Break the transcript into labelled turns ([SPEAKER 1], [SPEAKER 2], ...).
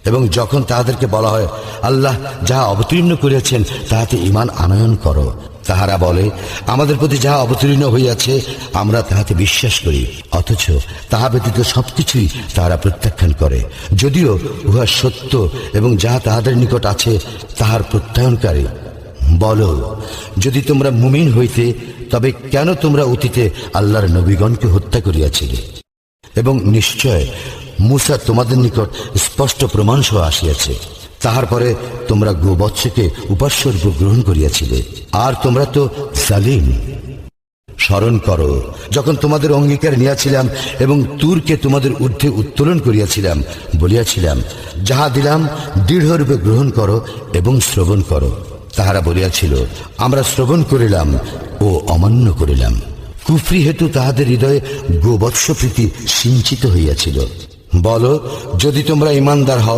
[SPEAKER 1] এবং যখন তাহাদেরকে বলা হয় আল্লাহ যাহা অবতীর্ণ করিয়াছেন তাহাতে ঈমান আনয়ন করো, তাহারা বলে আমাদের প্রতি যাহা অবতীর্ণ হইয়াছে আমরা তাহাতে বিশ্বাস করি, অথচ তাহা ব্যতীত সবকিছুই তাহারা প্রত্যাখ্যান করে, যদিও উহা সত্য এবং যাহা তাহাদের নিকট আছে তাহার প্রত্যয়নকারী। বলো, যদি তোমরা মুমিন হইতে তবে কেন তোমরা অতীতে আল্লাহর নবীগণকে হত্যা করিয়াছিলে? এবং নিশ্চয় মূসা তোমাদের নিকট স্পষ্ট প্রমাণ সহ আসিয়াছে। তাহার পরে তোমরা গোবৎসকে উপাস্যরূপে গ্রহণ করিয়াছিলে, আর তোমরা তো জালিম। স্মরণ করো যখন তোমাদের অঙ্গীকার নিয়াছিলাম এবং তুরকে তোমাদের ঊর্ধ্বে উত্তোলন করিয়াছিলাম, বলিয়াছিলাম যাহা দিলাম দৃঢ়রূপে গ্রহণ করো এবং শ্রবণ করো। তাহারা বলিয়াছিল আমরা শ্রবণ করিলাম ও অমান্য করিলাম। কুফরি হেতু তাহাদের হৃদয়ে গোবৎস প্রীতি সিঞ্চিত হইয়াছিল। বলো, যদি তোমরা ঈমানদার হও